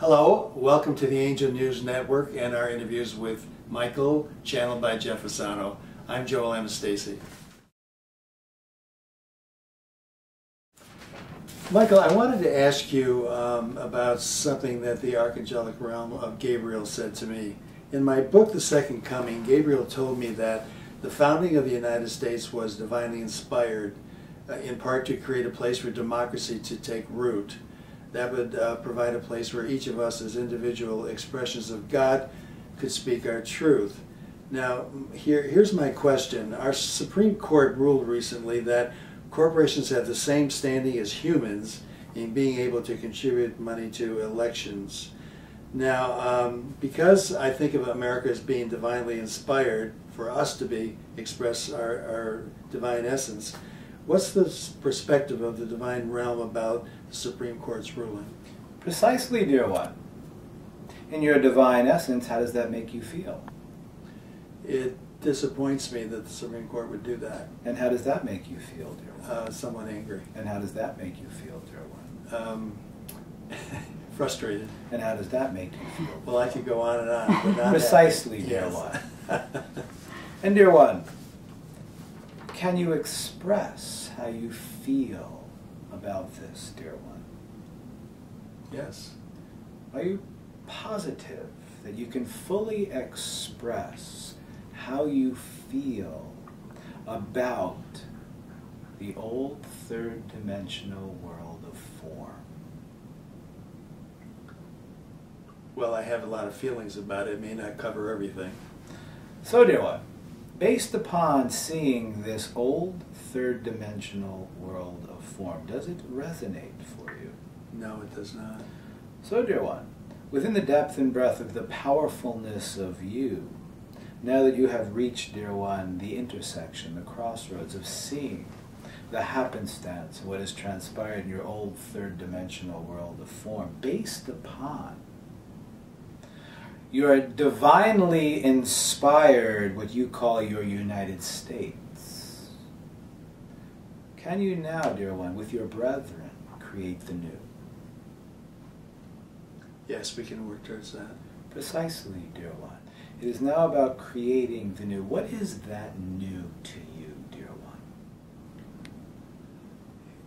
Hello, welcome to the Angel News Network and our interviews with Michael, channeled by Jeff Fasano. I'm Joel Anastasi. Michael, I wanted to ask you about something that the Archangelic realm of Gabriel said to me. In my book, The Second Coming, Gabriel told me that the founding of the United States was divinely inspired, in part to create a place for democracy to take root. That would provide a place where each of us as individual expressions of God could speak our truth. Now, here's my question. Our Supreme Court ruled recently that corporations have the same standing as humans in being able to contribute money to elections. Now, because I think of America as being divinely inspired for us to express our divine essence, what's the perspective of the divine realm about the Supreme Court's ruling? Precisely, dear one. In your divine essence, how does that make you feel? It disappoints me that the Supreme Court would do that. And how does that make you feel, dear one? Somewhat angry. And how does that make you feel, dear one? Frustrated. And how does that make you feel? Well, I could go on and on, but not Precisely, happy. dear Yes. one. And dear one, can you express how you feel about this, dear one? Yes. Are you positive that you can fully express how you feel about the old third-dimensional world of form? Well, I have a lot of feelings about it. It may not cover everything. So, dear one, based upon seeing this old third-dimensional world of form, does it resonate for you? No, it does not. So, dear one, within the depth and breadth of the powerfulness of you, now that you have reached, dear one, the intersection, the crossroads of seeing the happenstance of what has transpired in your old third-dimensional world of form, based upon your divinely inspired, what you call your United States, can you now, dear one, with your brethren, create the new? Yes, we can work towards that. Precisely, dear one. It is now about creating the new. What is that new to you, dear one?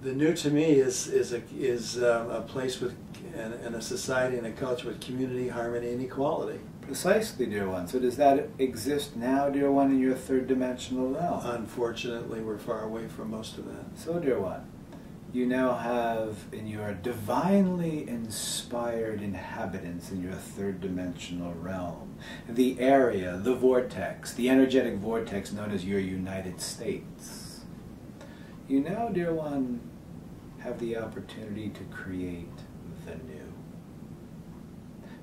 The new to me is a place with and a society and a culture with community, harmony, and equality. Precisely, dear one. So does that exist now, dear one, in your third-dimensional realm? Unfortunately, we're far away from most of that. So, dear one, you now have in your divinely inspired inhabitants in your third-dimensional realm the area, the vortex, the energetic vortex known as your United States. You now, dear one, have the opportunity to create the new.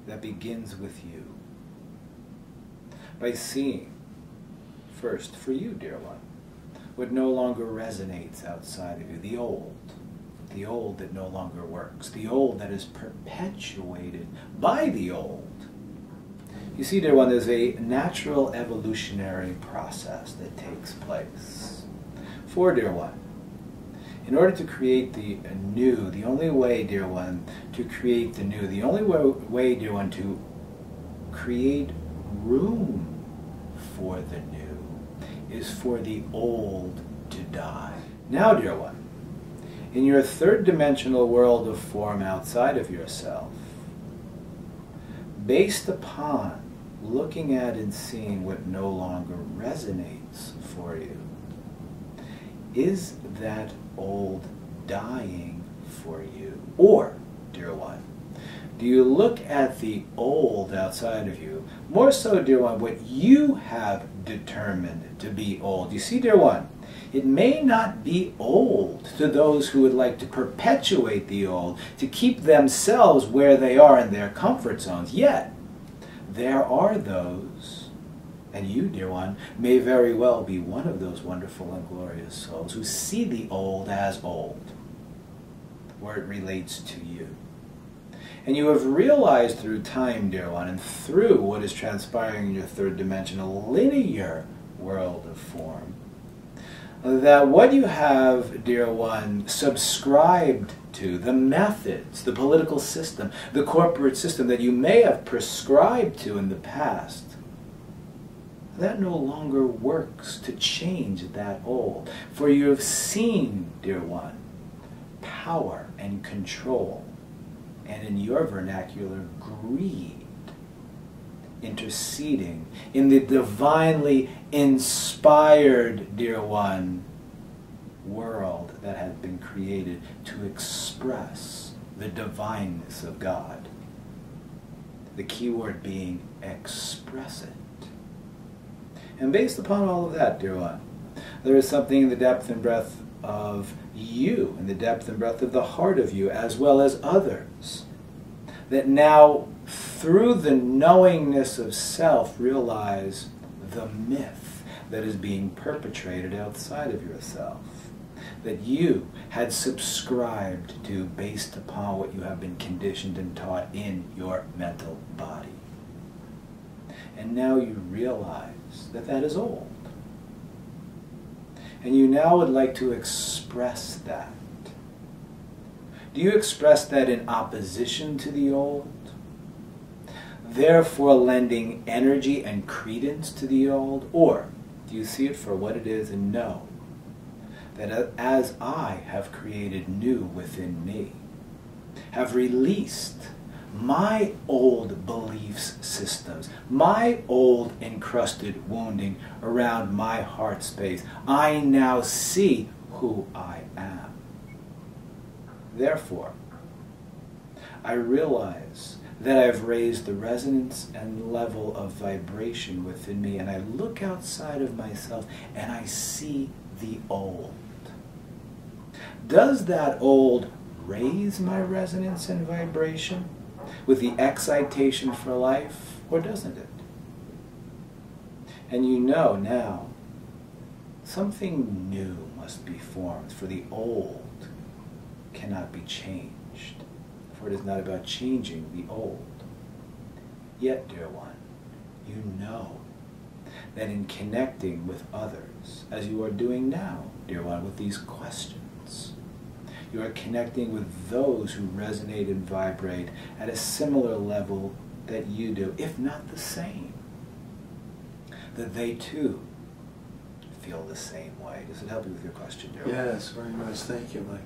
That begins with you. By seeing, first, for you, dear one, what no longer resonates outside of you, the old that no longer works, the old that is perpetuated by the old. You see, dear one, there's a natural evolutionary process that takes place. For, dear one, in order to create the new, the only way, dear one, to create the new, the only way, dear one, to create room for the new is for the old to die. Now, dear one, in your third-dimensional world of form outside of yourself, based upon looking at and seeing what no longer resonates for you, is that old dying for you? Or, dear one, do you look at the old outside of you, more so, dear one, what you have determined to be old? You see, dear one, it may not be old to those who would like to perpetuate the old, to keep themselves where they are in their comfort zones. Yet, there are those, and you, dear one, may very well be one of those wonderful and glorious souls who see the old as old, where it relates to you. And you have realized through time, dear one, and through what is transpiring in your third-dimensional linear world of form, that what you have, dear one, subscribed to, the methods, the political system, the corporate system that you may have prescribed to in the past, that no longer works to change that old. For you have seen, dear one, power and control, and in your vernacular, greed, interceding in the divinely inspired, dear one, world that had been created to express the divineness of God. The key word being express it. And based upon all of that, dear one, there is something in the depth and breadth of you, in the depth and breadth of the heart of you, as well as others, that now, through the knowingness of self, realize the myth that is being perpetrated outside of yourself, that you had subscribed to based upon what you have been conditioned and taught in your mental body. And now you realize that that is old. And you now would like to express that. Do you express that in opposition to the old? Therefore lending energy and credence to the old? Or do you see it for what it is and know that as I have created new within me, have released my old beliefs systems, my old encrusted wounding around my heart space, I now see who I am. Therefore, I realize that I've raised the resonance and level of vibration within me, and I look outside of myself and I see the old. Does that old raise my resonance and vibration with the excitation for life, or doesn't it? And you know now, something new must be formed, for the old cannot be changed, for it is not about changing the old. Yet, dear one, you know that in connecting with others, as you are doing now, dear one, with these questions, you are connecting with those who resonate and vibrate at a similar level that you do, if not the same. That they too feel the same way. Does it help you with your question, dear one? Yes, very much. Thank you, Mike.